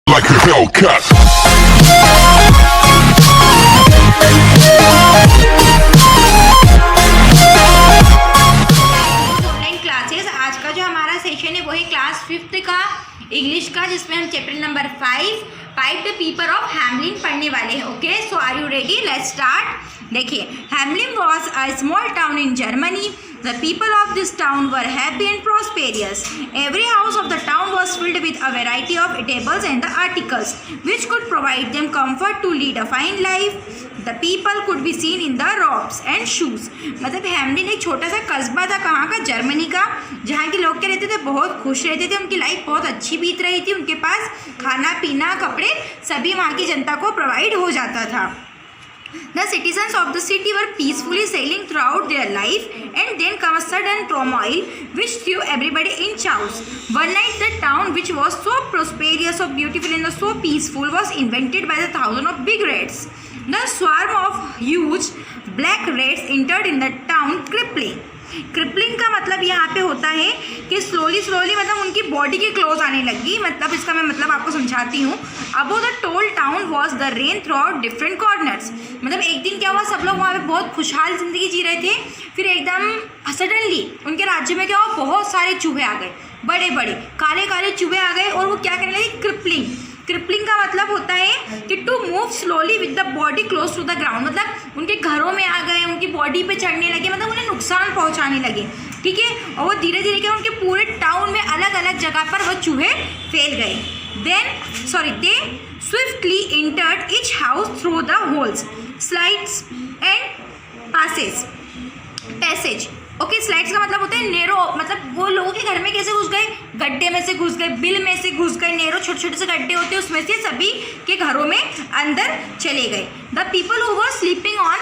like a Hellcat. Online classes आज का जो हमारा सेशन है वो है क्लास 5th का इंग्लिश का, जिसमें हम chapter number 5 the people of Hamelin पढ़ने वाले हैं। Okay, so are you ready? Let's start. देखिए, Hamelin was a small town in Germany. The people of this town were happy and prosperous. Every house of the town was filled with a variety of eatables and the articles which could provide them comfort to lead a fine life. The people could be seen in the robes and shoes. मतलब Hamelin एक छोटा सा कस्बा था, कहाँ का? Germany का, जहाँ के लोग क्या रहते थे, बहुत खुश रहते थे, उनकी लाइफ बहुत अच्छी बीत रही थी, उनके पास खाना पीना कपड़े सभी वहाँ की जनता को प्रोवाइड हो जाता था. The citizens of the city were peacefully sailing throughout their life, and then came a sudden turmoil which threw everybody in chaos. One night, the town, which was so prosperous, so beautiful, and so peaceful, was invaded by the thousand of big rats. The swarm of huge black rats entered in the town, crippling का मतलब यहाँ पे होता है कि slowly मतलब उनकी body के क्लोज आने लगी. मतलब इसका मैं मतलब आपको समझाती हूँ. Above the toll town was the rain through out different corners. मतलब एक दिन क्या हुआ, सब लोग वहाँ पे बहुत खुशहाल ज़िंदगी जी रहे थे, फिर एकदम सडनली उनके राज्य में क्या हुआ, बहुत सारे चूहे आ गए, बड़े बड़े काले काले चूहे आ गए, और वो क्या करने लगे, क्रिपलिंग का मतलब होता है कि to move slowly with the body close to the ground. मतलब उनके घरों में आ गए, उनकी बॉडी पे चढ़ने लगे, मतलब उन्हें नुकसान पहुंचाने लगे. ठीक है, और वो धीरे धीरे क्या उनके पूरे टाउन में अलग अलग जगह पर वो चूहे फैल गए. They swiftly entered each house through the holes, slides and passage. Okay, slides का मतलब होता है नेरो, मतलब वो लोगों के घर में कैसे घुस गए, गड्ढे में से घुस गए, बिल में से घुस गए. नेरो छोटे छोटे से गड्ढे होते हैं, उसमें से सभी के घरों में अंदर चले गए. The people who were sleeping on,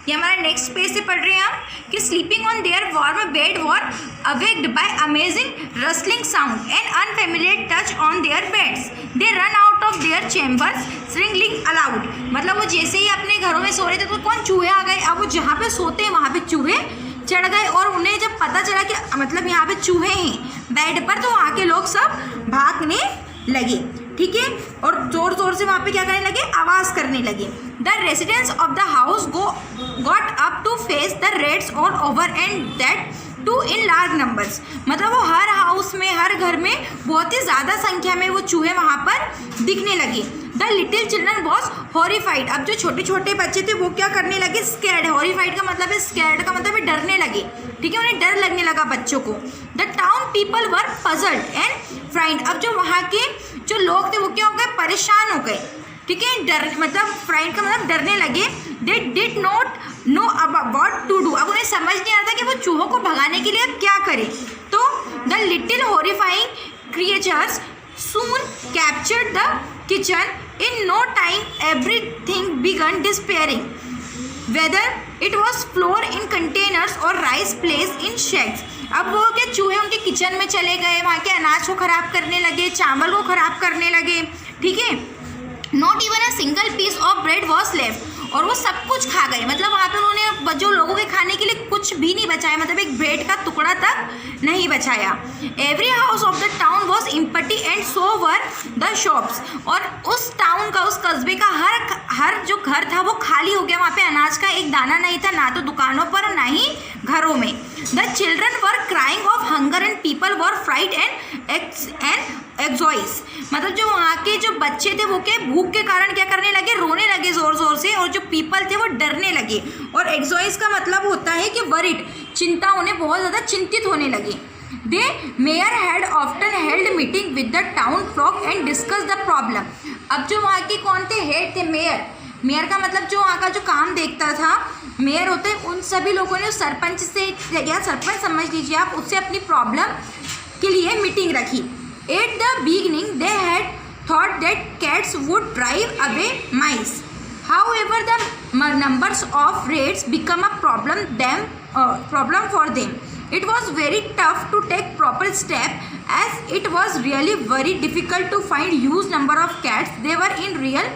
ये हमारा नेक्स्ट पेज से पढ़ रहे हैं हम कि sleeping on their warm bed were awaked by amazing rustling sound and unfamiliar touch on their beds. They run out of their chambers struggling aloud. मतलब वो जैसे ही अपने घरों में सो रहे थे तो कौन, चूहे आ गए. अब वो जहाँ पे सोते हैं वहाँ पे चूहे चढ़ गए, और उन्हें जब पता चला कि मतलब यहाँ पे चूहे हैं बेड पर, तो वहाँ के लोग सब भागने लगे. ठीक है, और जोर जोर से वहाँ पे क्या करने लगे, आवाज़ करने लगे. The residents of the house got up to face the rats all over and that too in large numbers. मतलब वो हर हाउस में, हर घर में बहुत ही ज़्यादा संख्या में वो चूहे वहाँ पर दिखने लगे. The little children was horrified. अब जो छोटे छोटे बच्चे थे वो क्या करने लगे, स्कैर्ड. हॉरिफाइड का मतलब है स्कैर्ड का मतलब है डरने लगे. ठीक है, उन्हें डर लगने लगा बच्चों को. The town people were puzzled and frightened. अब जो वहाँ के जो लोग थे वो क्या हो गए, परेशान हो गए. ठीक है, डर मतलब फ्राइंड का मतलब डरने लगे. They did not know about what to do. अब उन्हें समझ नहीं आता कि वो चूहों को भगाने के लिए क्या करें. तो the little horrifying creatures soon captured the kitchen. In no time, everything began disappearing. Whether it was flour in containers or rice placed in shacks. अब वो क्या, चूहे उनके किचन में चले गए, वहाँ के अनाज को ख़राब करने लगे, चावल को ख़राब करने लगे. ठीक है, not even a single piece of bread was left. और वो सब कुछ खा गए. मतलब वहाँ पे उन्होंने जो लोगों के खाने के लिए कुछ भी नहीं बचाया, मतलब एक ब्रेड का टुकड़ा तक नहीं बचाया. Every house of the town was empty and so were the shops. और उस टाउन का, उस कस्बे का हर जो घर था वो खाली हो गया. वहाँ पे अनाज का एक दाना नहीं था, ना तो दुकानों पर ना ही घरों में. The children were crying of hunger and people were frightened and exhausted. मतलब जो वहाँ के जो बच्चे थे वो क्या, भूख के कारण क्या करने लगे, रोने लगे ज़ोर ज़ोर से, और जो पीपल थे वो डरने लगे. और एग्जॉइस का मतलब होता है कि वरिड, चिंता, उन्हें बहुत ज़्यादा चिंतित होने लगे. The mayor had often held meeting with the town folk and discuss the problem. अब जो वहाँ के कौन थे, हेड थे, मेयर का मतलब जो वहाँ का जो काम देखता था, मेयर होते हैं. उन सभी लोगों ने सरपंच से, या सरपंच समझ लीजिए आप, उससे अपनी प्रॉब्लम के लिए मीटिंग रखी. At the beginning, they had thought that cats would drive away mice. However, the numbers of rats become a problem for them. It was very tough to take proper step, as it was really very difficult to find huge number of cats. They were in real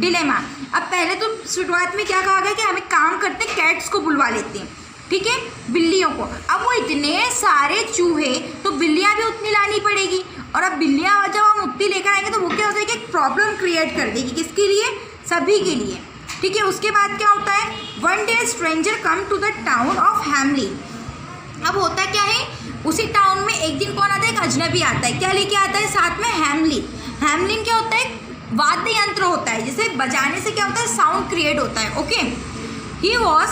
dilemma. अब पहले तो शुरुआत में क्या कहा गया कि हम एक काम करते, कैट्स को बुलवा लेते हैं. ठीक है, बिल्लियों को. अब वो इतने सारे चूहे, तो बिल्लियाँ भी उतनी लानी पड़ेगी. अब बिल्लियाँ जब हम उतनी लेकर आएंगे तो वो क्या होता है कि एक प्रॉब्लम क्रिएट कर देगी, किसके लिए, सभी के लिए, ठीक है। उसके बाद क्या होता है, one day stranger come to the town of Hamelin. अब होता क्या है, उसी टाउन में एक दिन कौन आता है, एक अजनबी आता है, क्या लेके आता है साथ में, हैमलिन। हैमलिन क्या होता है, वाद्य यंत्र होता है, जिसे बजाने से क्या होता है, साउंड क्रिएट होता है, okay. He was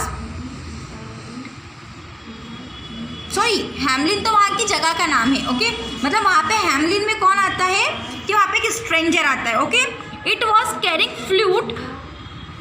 sorry, Hamelin तो वहाँ की जगह का नाम है, ओके। मतलब वहाँ पे हैमलिन में कौन आता है कि वहाँ पे एक स्ट्रेंजर आता है, okay. It was carrying flute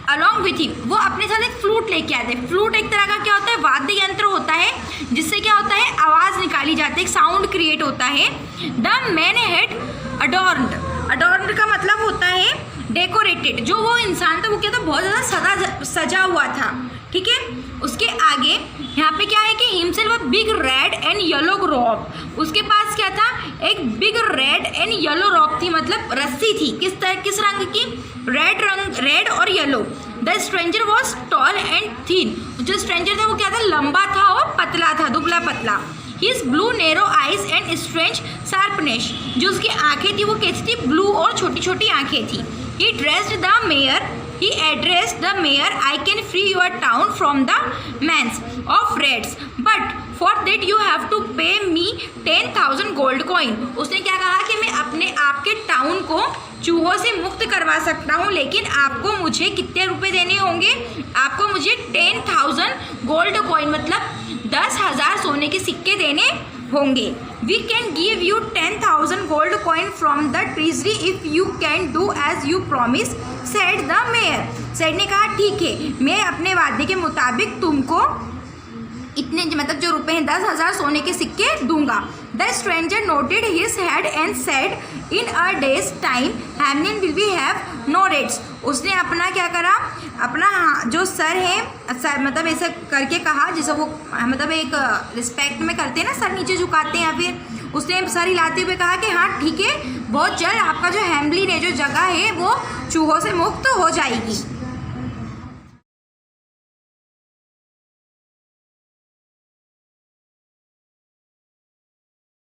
along with him, वो अपने साथ एक फ्लूट लेके आते हैं। फ्लूट एक तरह का क्या होता है, वाद्य यंत्र होता है, जिससे क्या होता है, आवाज़ निकाली जाती है, एक साउंड क्रिएट होता है। द मैन हैड अडॉर्न्ड, अडॉर्न्ड का मतलब होता है डेकोरेटेड, जो वो इंसान था वो क्या था, बहुत ज़्यादा सजा हुआ था, ठीक है। उसके आगे यहाँ पे क्या है कि himself big red and yellow robe, उसके पास क्या था, एक big red and yellow robe थी, मतलब रस्सी थी, किस रंग की, रेड और yellow. The stranger was tall and thin, जो स्ट्रेंजर था वो क्या था, लंबा था और पतला था, दुबला पतला। His blue narrow eyes and strange sharpness, जो उसकी आंखें थी वो कैसी थी, ब्लू और छोटी छोटी आंखें थी। He dressed the mayor, he addressed the mayor, I can free your town from the menace of rats, but for that you have to pay me 10,000 gold coin। उसने क्या कहा कि मैं अपने आपके टाउन को चूहों से मुक्त करवा सकता हूँ, लेकिन आपको मुझे कितने रुपए देने होंगे, आपको मुझे 10,000 गोल्ड कॉइन मतलब 10,000 सोने के सिक्के देने होंगे। We can give you 10,000 gold coin from the treasury if you can do as you promise, said the mayor. Said ने कहा ठीक है, मैं अपने वादे के मुताबिक तुमको इतने मतलब जो रुपए हैं 10,000 सोने के सिक्के दूंगा। The stranger nodded his head and said in a day's time Hamelin will be have no rats. उसने अपना क्या करा, अपना जो सर है, सर मतलब ऐसा करके कहा, जैसे वो मतलब एक रिस्पेक्ट में करते हैं ना, सर नीचे झुकाते हैं, या फिर उसने सर हिलाते हुए कहा कि हाँ ठीक है, बहुत जल्द आपका जो हैमलिन है, जो जगह है वो चूहों से मुक्त हो जाएगी।